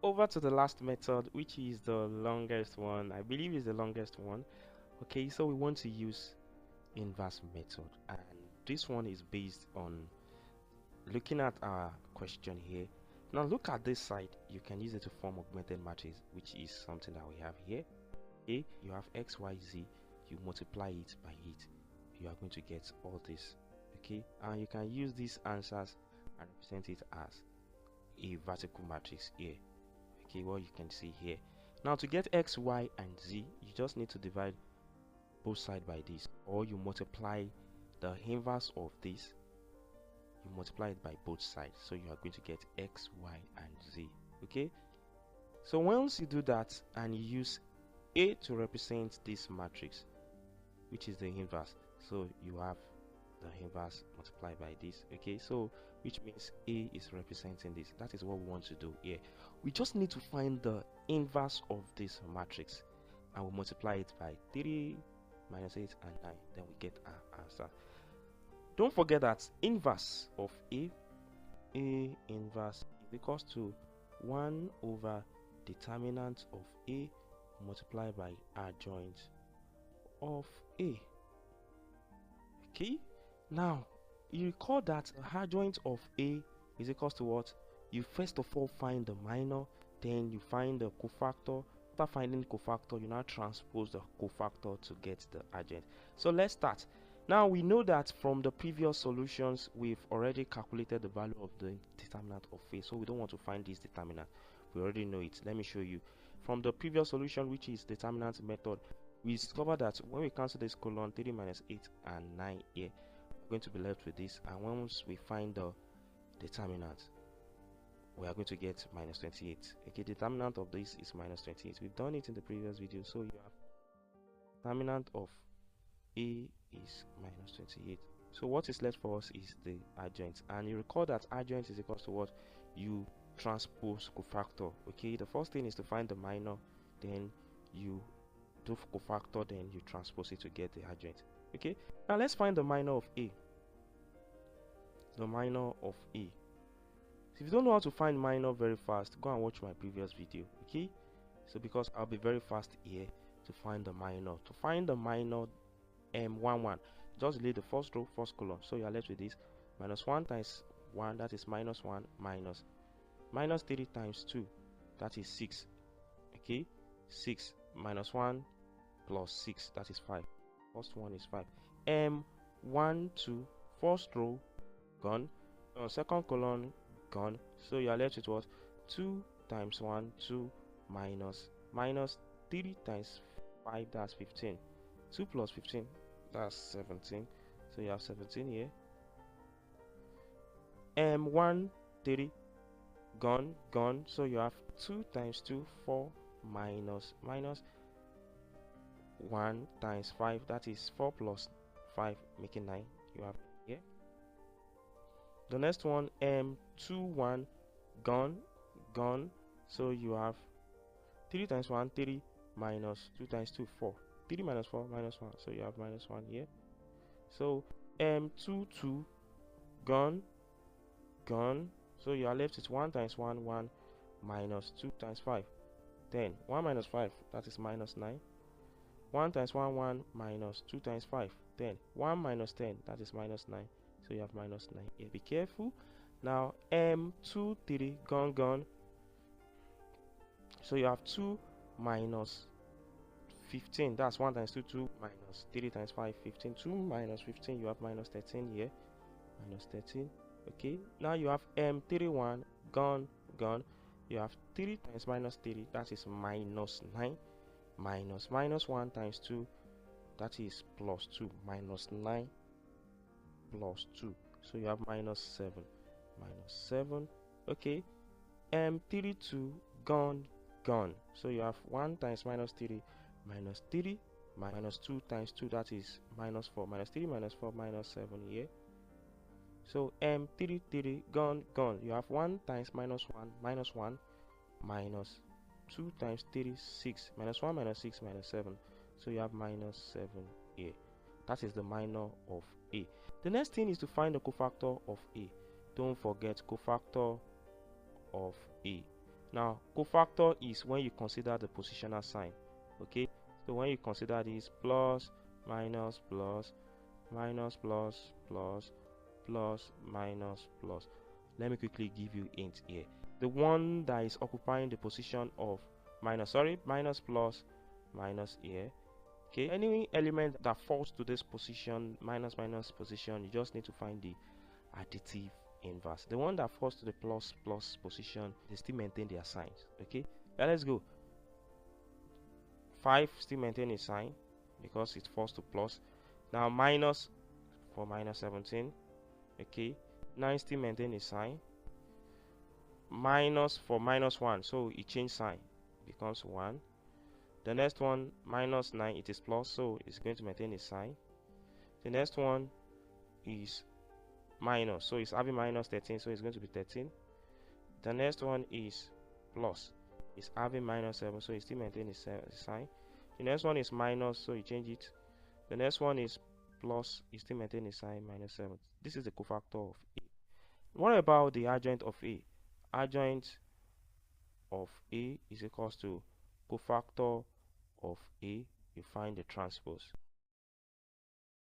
over to the last method, which is the longest one. I believe is the longest one. Okay, so we want to use inverse method, and this one is based on looking at our question here. Now look at this side. You can use it to form augmented matrix, which is something that we have here. Okay, you have x, y, z. You multiply it by 8, you are going to get all this. Okay, and you can use these answers and represent it as a vertical matrix here. Okay, what you can see here. Now to get x, y, and z, you just need to divide both sides by this, or you multiply the inverse of this. You multiply it by both sides, so you are going to get x, y, and z. Okay, so once you do that and you use A to represent this matrix, which is the inverse, so you have the inverse multiplied by this. Okay, so which means A is representing this. That is what we want to do here. We just need to find the inverse of this matrix, and we multiply it by 3 minus 8 and 9, then we get our answer. Don't forget that inverse of A inverse is equals to 1 over determinant of A multiplied by adjoint of A. Okay, now you recall that adjoint of A is equals to what? You first of all find the minor, then you find the cofactor. After finding cofactor, you now transpose the cofactor to get the adjoint. So let's start. Now we know that from the previous solutions we've already calculated the value of the determinant of A, so we don't want to find this determinant. We already know it. Let me show you. From the previous solution, which is determinant method, we discovered that when we cancel this colon, 3 minus 8 and 9 here, we're going to be left with this, and once we find the determinant, we are going to get minus 28. Okay, determinant of this is minus 28. We've done it in the previous video. So you have determinant of A is minus 28. So what is left for us is the adjoint, and you recall that adjoint is equal to what? You transpose cofactor. Okay, the first thing is to find the minor, then you do cofactor, then you transpose it to get the adjoint. Okay, now let's find the minor of A. The minor of A. If you don't know how to find minor very fast, go and watch my previous video. Okay, so because I'll be very fast here to find the minor. To find the minor, 1 just delete the first row, first column, so you are left with this minus 1 times 1, that is minus 1, minus 3 times 2, that is 6. Okay, 6 minus 1 plus 6, that is 5. First one is 5. 1 2, first row gone, second column gone, so you are left with what? 2 times 1, 2, minus 3 times 5, that's 15. 2 plus 15, that's 17. So you have 17 here. 1 3 gone, so you have 2 times 2, 4, minus 1 times 5, that is 4 plus 5, making 9. You have here. The next one, 2 1 gone, so you have 3 times 1, 3, minus 2 times 2, 4. 3 minus 4, minus 1, so you have minus 1 here. So 2 2 gone, so you are left with 1 times 1 1, minus 2 times 5, 10. 1 minus 5, that is minus 9. 1 times 1 1, minus 2 times 5, 10. 1 minus 10, that is minus 9. So you have minus 9 here. Be careful. Now 2 3 gone, so you have 2 minus 15, that's 1 times 2 2, minus 3 times 5, 15. 2 minus 15, you have minus 13 here, minus 13. Okay, now you have 3 1 gone, you have 3 times minus 3, that is minus 9, minus 1 times 2, that is plus 2, minus 9 plus 2, so you have minus 7. Okay, 3 2 gone, so you have 1 times minus 3, minus 3, minus 2 times 2, that is minus 4, minus 3 minus 4, minus 7 here. So 3 3 gone, you have 1 times minus 1, minus 2 times 3, 6, minus 1 minus 6, minus 7, so you have minus 7 here. That is the minor of A. The next thing is to find the cofactor of A. Don't forget cofactor of A. Now cofactor is when you consider the positional sign. Okay, so when you consider this plus minus plus minus plus plus plus minus plus, let me quickly give you hint here. The one that is occupying the position of minus plus minus here. Okay, any element that falls to this position, minus position, you just need to find the additive inverse. The one that falls to the plus position, they still maintain their signs. Okay, now let's go. 5 still maintain its sign because it falls to plus. Now minus for minus 17. Okay, 9 still maintain its sign. Minus for minus 1, so it changed sign, becomes 1. The next one, minus 9, it is plus, so it's going to maintain its sign. The next one is minus, so it's having minus 13, so it's going to be 13. The next one is plus, it's having minus 7, so it still maintains its sign. The next one is minus, so you change it. The next one is plus, it still maintains its sign, minus 7. This is the cofactor of A. What about the adjoint of A? Adjoint of A is equals to cofactor of A. You find the transpose.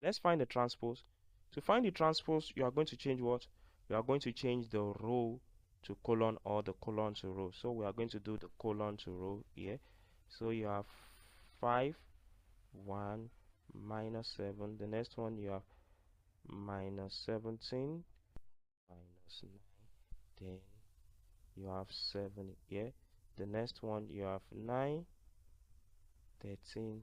Let's find the transpose. To find the transpose, you are going to change what? You are going to change the row to colon or the colon to row. So we are going to do the colon to row here. So you have 5, 1, minus 7. The next one you have minus 17, minus 9. Then you have 7 here. The next one you have 9, 13,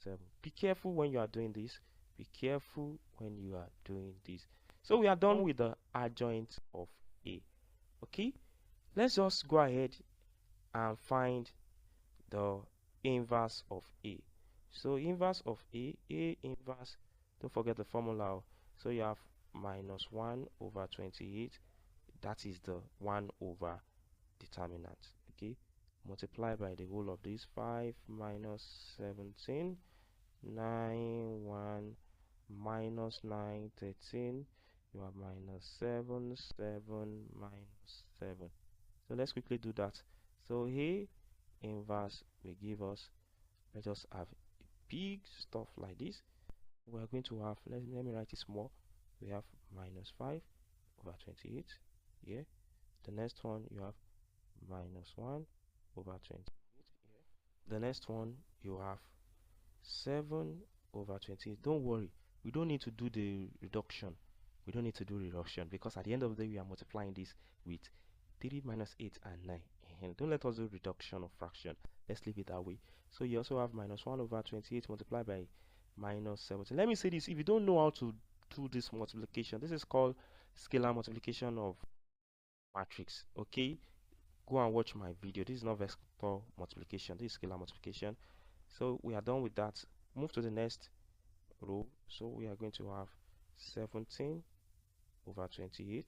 7. Be careful when you are doing this. Be careful when you are doing this. So we are done with the adjoint of A. Okay, let's just go ahead and find the inverse of A. So inverse of A inverse, don't forget the formula. So you have minus 1 over 28. That is the 1 over determinant. Okay, multiply by the whole of this. 5 minus 17, 9, 1, minus 9, 13. You have minus 7, 7, minus 7. So let's quickly do that. So A inverse will give us, let us have big stuff like this. We are going to have, let me write it small. We have minus 5 over 28 here. The next one you have minus 1 over 28 here. The next one you have 7 over 28. Don't worry, we don't need to do the reduction. We don't need to do reduction because at the end of the day we are multiplying this with 3 minus 8 and 9. And don't let us do reduction of fraction. Let's leave it that way. So you also have minus 1 over 28 multiplied by minus 17. Let me say this, if you don't know how to do this multiplication, this is called scalar multiplication of matrix. Okay, go and watch my video. This is not vector multiplication, this is scalar multiplication. So we are done with that. Move to the next row. So we are going to have 17 over 28.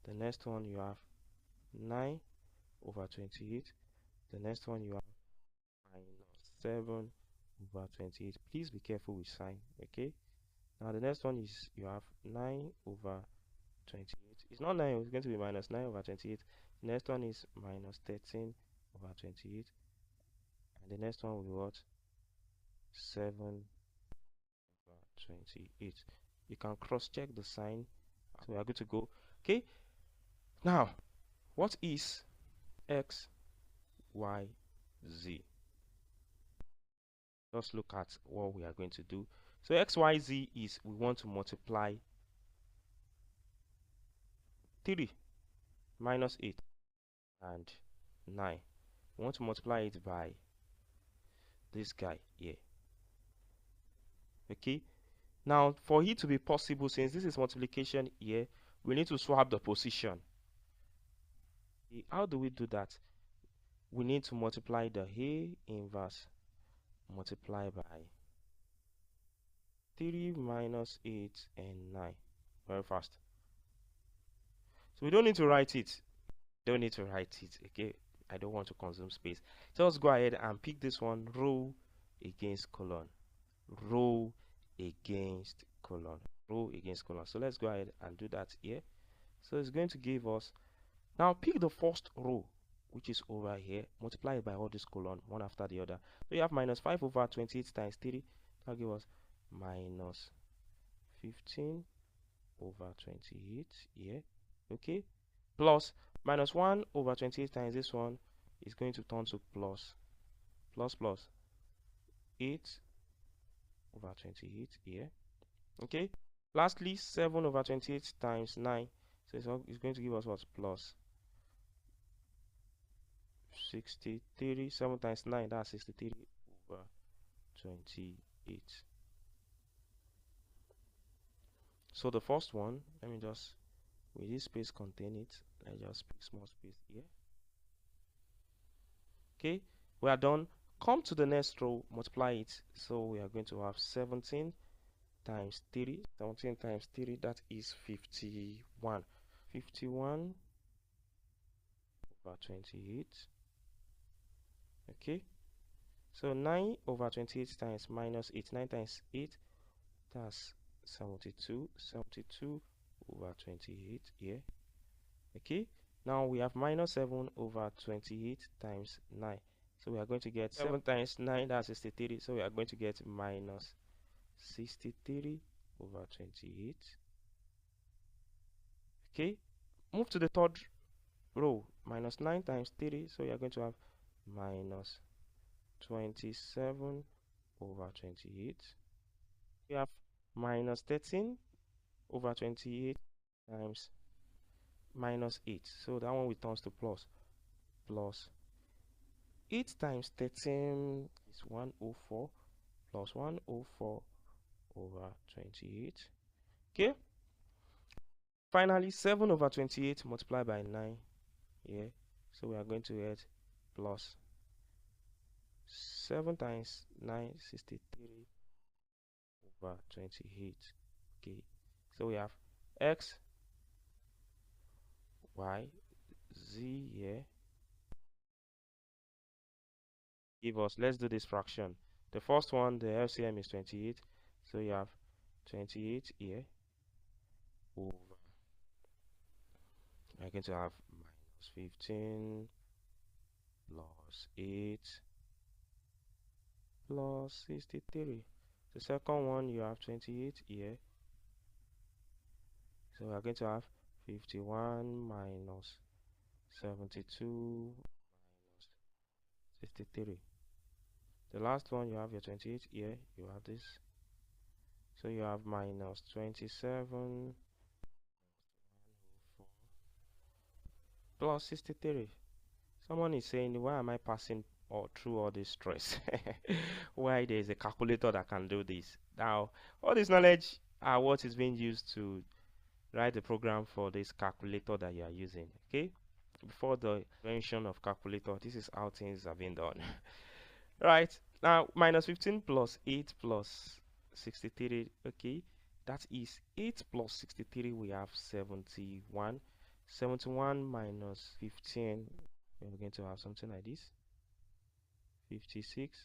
The next one you have 9 over 28. The next one you have minus 7 over 28. Please be careful with sign. Okay, now the next one is you have 9 over 28. It's not 9, it's going to be minus 9 over 28. The next one is minus 13 over 28. And the next one will be what? 7 over 28. You can cross check the sign. So we are good to go. Okay, now what is x, y, z? Let's look at what we are going to do. So x, y, z is we want to multiply 3 minus 8 and 9. We want to multiply it by this guy here. Okay, now for it to be possible, since this is multiplication here, we need to swap the position. How do we do that? We need to multiply the A inverse multiply by 3 minus 8 and 9 very fast. So we don't need to write it. Don't need to write it. Okay, I don't want to consume space. So let's go ahead and pick this one, row against colon, row against colon, row against colon. So let's go ahead and do that here. So it's going to give us Now pick the first row, which is over here, multiply it by all this column, one after the other. So you have minus 5 over 28 times 3. That gives us minus 15 over 28 here. Okay. Plus minus 1 over 28 times this one is going to turn to plus 8 over 28 here. Okay. Lastly, 7 over 28 times 9. So it's going to give us what? Plus 63. 7 times 9, that's 63 over 28. So the first one, let me just, with this space contain it, I just pick small space here. Okay, we are done. Come to the next row, multiply it. So we are going to have 17 times 3. 17 times 3, that is 51. 51 over 28. Okay, so 9 over 28 times minus 8. 9 times 8, that's 72. 72 over 28 here. Okay, now we have minus 7 over 28 times 9. So we are going to get 7 times 9, that's 63. So we are going to get minus 63 over 28. Okay, move to the third row. Minus 9 times 3. So we are going to have minus 27 over 28. We have minus 13 over 28 times minus 8. So that one returns to plus. Plus 8 times 13 is 104 plus 104 over 28. Okay. Finally, 7 over 28 multiplied by 9 here. So we are going to get plus 7 times 9, 63 over 28. Okay. So we have x, y, z here. Give us, let's do this fraction. The first one, the LCM is 28. So you have 28 here over, we're going to have minus 15 plus 8 plus 63. The second one, you have 28 here. So we are going to have 51 minus 72 minus 63. The last one, you have your 28 here. You have this. So you have minus 27 plus 63. Someone is saying, why am I passing through all this stress? Why there is a calculator that can do this? Now, all this knowledge are what is being used to write the program for this calculator that you are using. Okay, before the invention of calculator, this is how things have been done. Right, now minus 15 plus 8 plus 63. Okay, that is 8 plus 63. We have 71. 71 minus 15, we're going to have something like this, 56.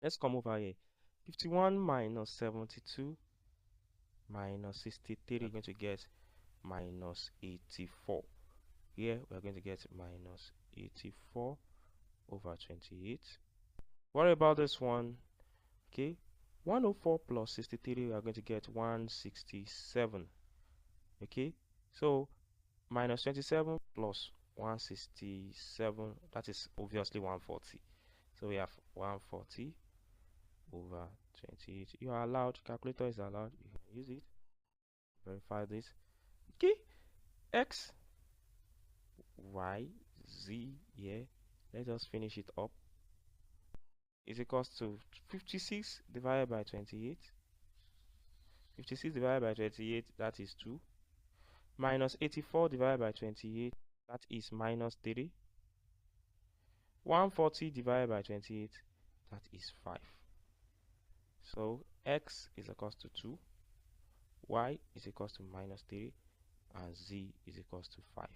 Let's come over here. 51 minus 72 minus 63, we're going to get minus 84. Here we're going to get minus 84 over 28. What about this one? Okay, 104 plus 63, we are going to get 167. Okay, so minus 27 plus 167, that is obviously 140. So we have 140 over 28. You are allowed, calculator is allowed, you can use it. Verify this. Okay, x, y, z here. Let us finish it up. Is equals to 56 divided by 28. 56 divided by 28, that is 2. Minus 84 divided by 28, that is minus 3. 140 divided by 28, that is 5. So x is equals to 2, y is equals to minus 3, and z is equals to 5.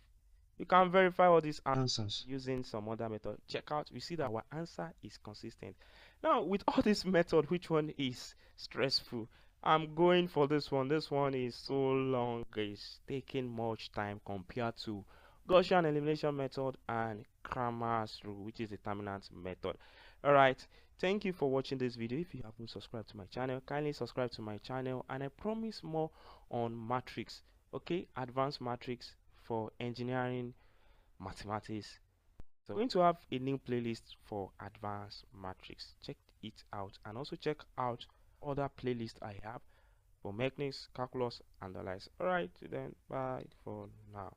You can verify all these answers using some other method. Check out, we see that our answer is consistent. Now, with all this method, which one is stressful? I'm going for this one. This one is so long, it's taking much time compared to Gaussian elimination method and Cramer's rule, which is the determinant method. Alright, thank you for watching this video. If you haven't subscribed to my channel, kindly subscribe to my channel, and I promise more on matrix, okay, advanced matrix for engineering mathematics. So I'm going to have a new playlist for advanced matrix. Check it out, and also check out other playlists I have for mechanics, calculus, and the likes. Alright, then bye for now.